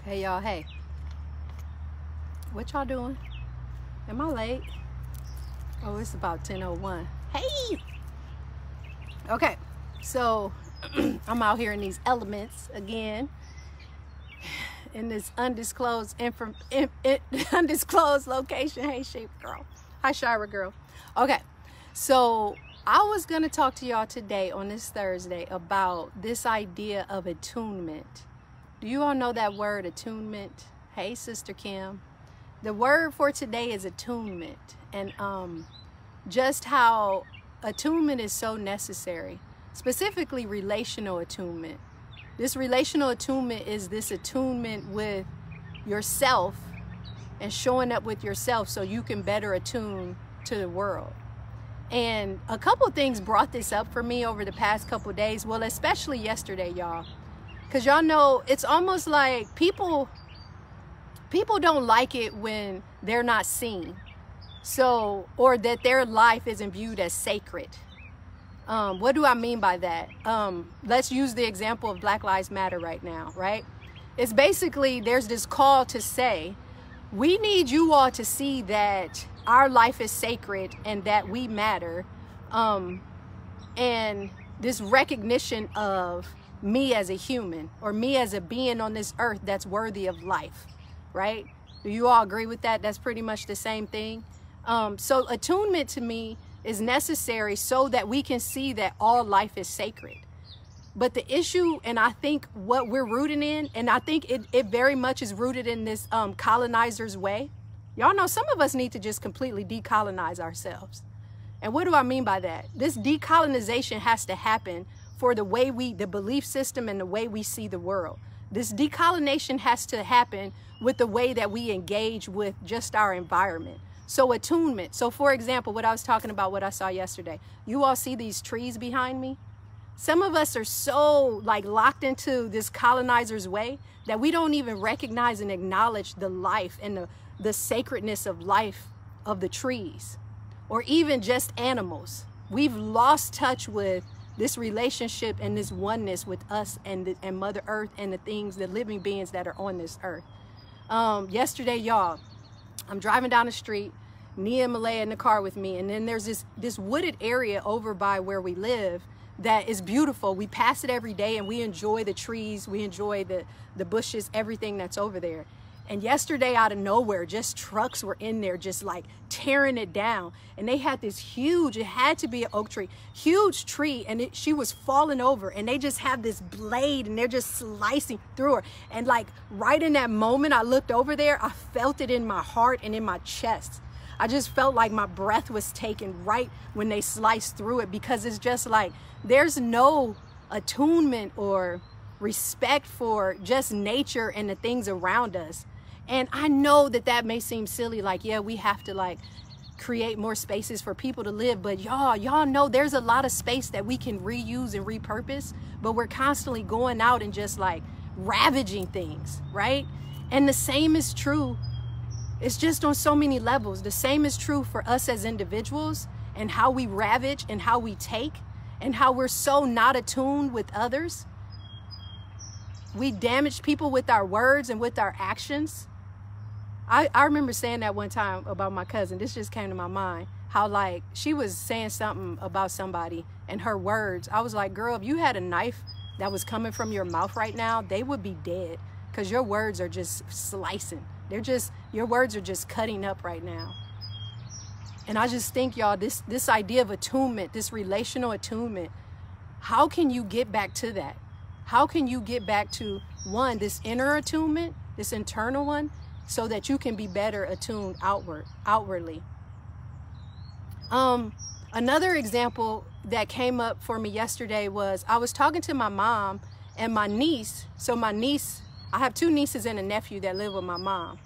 Hey y'all, hey. What y'all doing? Am I late? Oh, it's about 10:01. Hey! Okay, so I'm out here in these elements again in this undisclosed undisclosed location. Hey, Shape Girl. Hi, Shira Girl. Okay, so I was gonna talk to y'all today on this Thursday about this idea of attunement. Do you all know that word, attunement? Hey, Sister Kim. The word for today is attunement, and just how attunement is so necessary, specifically relational attunement. This relational attunement is this attunement with yourself and showing up with yourself so you can better attune to the world. And a couple things brought this up for me over the past couple days, well, especially yesterday, y'all. Because y'all know, it's almost like people don't like it when they're not seen. So, or that their life isn't viewed as sacred. What do I mean by that? Let's use the example of Black Lives Matter right now, right? It's basically, there's this call to say, we need you all to see that our life is sacred and that we matter. And this recognition of me as a human, or me as a being on this earth that's worthy of life, right? Do you all agree with that? That's pretty much the same thing. So attunement to me is necessary so that we can see that all life is sacred. But the issue, and I think what we're rooted in, and I think it very much is rooted in this colonizer's way. Y'all know some of us need to just completely decolonize ourselves. And what do I mean by that? This decolonization has to happen for the way the belief system and the way we see the world. This decolonization has to happen with the way that we engage with just our environment. So attunement. So for example, what I was talking about, what I saw yesterday, you all see these trees behind me? Some of us are so locked into this colonizer's way that we don't even recognize and acknowledge the life and the sacredness of life of the trees, or even just animals. We've lost touch with this relationship and this oneness with us and Mother Earth and the things, the living beings that are on this earth. Yesterday, y'all, I'm driving down the street, Nia and Malaya in the car with me, and then there's this wooded area over by where we live that is beautiful. We pass it every day and we enjoy the trees, we enjoy the bushes, everything that's over there. And yesterday, out of nowhere, just trucks were in there just tearing it down. And they had this huge, it had to be an oak tree, huge tree, and she was falling over, and they just have this blade and they're just slicing through her. And right in that moment I looked over there, I felt it in my heart and in my chest. I just felt like my breath was taken right when they sliced through it, because it's just there's no attunement or respect for just nature and the things around us. And I know that may seem silly, yeah, we have to create more spaces for people to live, but y'all know there's a lot of space that we can reuse and repurpose, but we're constantly going out and just ravaging things, right? And the same is true. It's just on so many levels. The same is true for us as individuals, and how we ravage and how we take and how we're so not attuned with others. We damage people with our words and with our actions. I remember saying that one time about my cousin. This just came to my mind. How she was saying something about somebody, and her words, I was like, girl, if you had a knife that was coming from your mouth right now, they would be dead, because your words are just slicing. Your words are just cutting up right now. And I just think, y'all, this idea of attunement, this relational attunement, how can you get back to that? How can you get back to, one, this inner attunement, this internal one, so that you can be better attuned outwardly? Another example that came up for me yesterday was, I was talking to my mom and my niece. So my niece, I have two nieces and a nephew that live with my mom.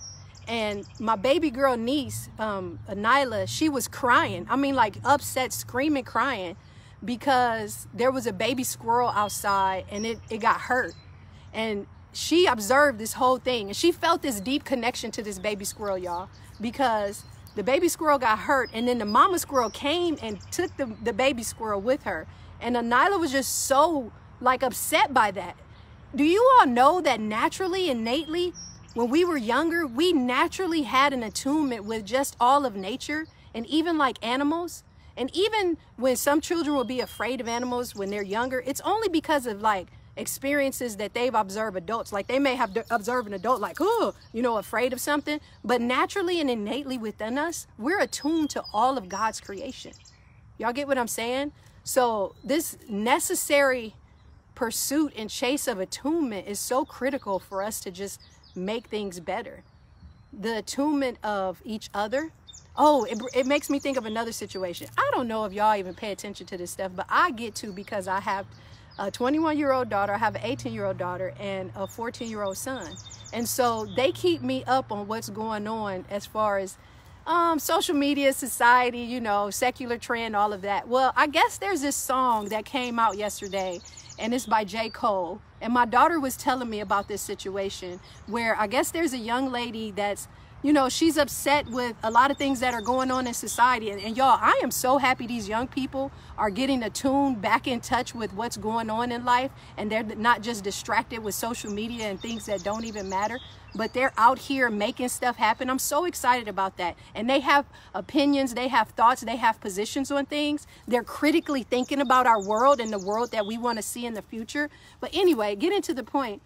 And my baby girl niece, Nyla, she was crying. I mean, upset, screaming, crying, because there was a baby squirrel outside and it got hurt. And she observed this whole thing, and she felt this deep connection to this baby squirrel, y'all, because the baby squirrel got hurt, and then the mama squirrel came and took the baby squirrel with her. And Nyla was just so upset by that. Do you all know that naturally, innately, when we were younger, we naturally had an attunement with just all of nature and even like animals? And even when some children will be afraid of animals when they're younger, it's only because of like experiences that they've observed adults. Like they may have observed an adult like, oh, you know, afraid of something. But naturally and innately within us, we're attuned to all of God's creation. Y'all get what I'm saying? So this necessary pursuit and chase of attunement is so critical for us to just make things better. The attunement of each other. Oh, it makes me think of another situation. I don't know if y'all even pay attention to this stuff, but I get to because I have a 21-year-old daughter, I have an 18-year-old daughter, and a 14-year-old son. And so they keep me up on what's going on as far as social media, society, you know, secular trend, all of that. Well, I guess there's this song that came out yesterday, and it's by J. Cole. And my daughter was telling me about this situation where I guess there's a young lady that's, you know, she's upset with a lot of things that are going on in society. And y'all, I am so happy these young people are getting attuned, back in touch with what's going on in life. And they're not just distracted with social media and things that don't even matter, but they're out here making stuff happen. I'm so excited about that. And they have opinions, they have thoughts, they have positions on things. They're critically thinking about our world and the world that we want to see in the future. But anyway, getting to the point,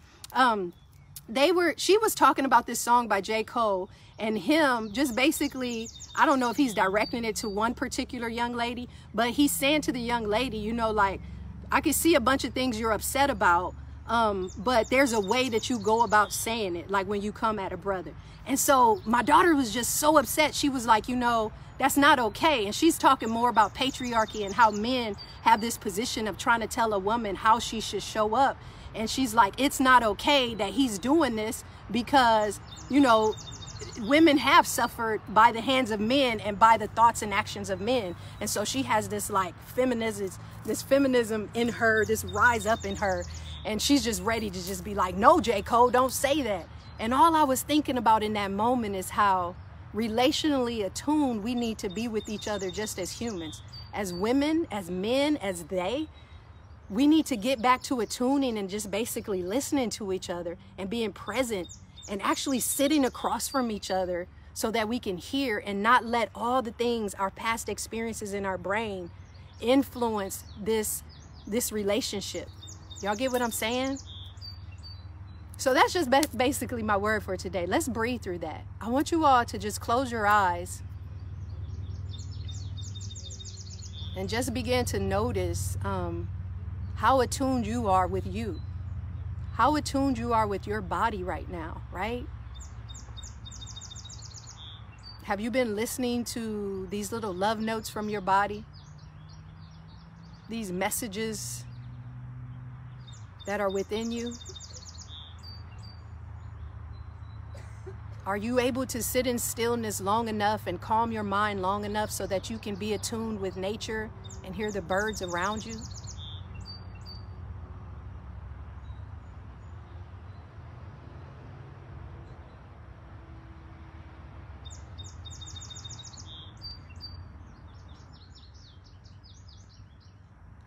she was talking about this song by J. Cole, and him just basically, I don't know if he's directing it to one particular young lady, but he's saying to the young lady, you know, like, I can see a bunch of things you're upset about, but there's a way that you go about saying it, like when you come at a brother. And so my daughter was just so upset. She was like, you know, that's not okay. And she's talking more about patriarchy and how men have this position of trying to tell a woman how she should show up. And she's like, it's not okay that he's doing this because, you know, women have suffered by the hands of men and by the thoughts and actions of men. And so she has this like feminism in her, this rise up in her. And she's just ready to just be like, no, J. Cole, don't say that. And all I was thinking about in that moment is how relationally attuned we need to be with each other just as humans. As women, as men, as they. We need to get back to attuning and just basically listening to each other and being present and actually sitting across from each other so that we can hear and not let all the things, our past experiences in our brain, influence this relationship. Y'all get what I'm saying? So that's just basically my word for today. Let's breathe through that. I want you all to just close your eyes and just begin to notice how attuned you are with you. How attuned you are with your body right now, right? Have you been listening to these little love notes from your body? These messages that are within you? Are you able to sit in stillness long enough and calm your mind long enough so that you can be attuned with nature and hear the birds around you?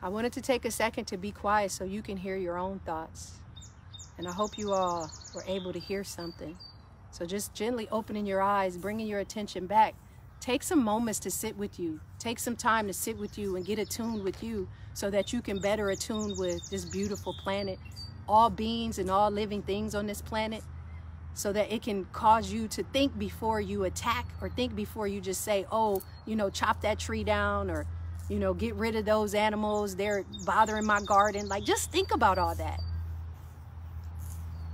I wanted to take a second to be quiet so you can hear your own thoughts. And I hope you all were able to hear something. So just gently opening your eyes, bringing your attention back. Take some moments to sit with you. Take some time to sit with you and get attuned with you so that you can better attune with this beautiful planet, all beings and all living things on this planet, so that it can cause you to think before you attack or think before you just say, oh, you know, chop that tree down or, you know, get rid of those animals. They're bothering my garden. Like, just think about all that.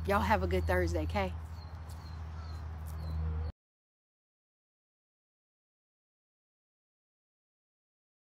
Y'all have a good Thursday, okay?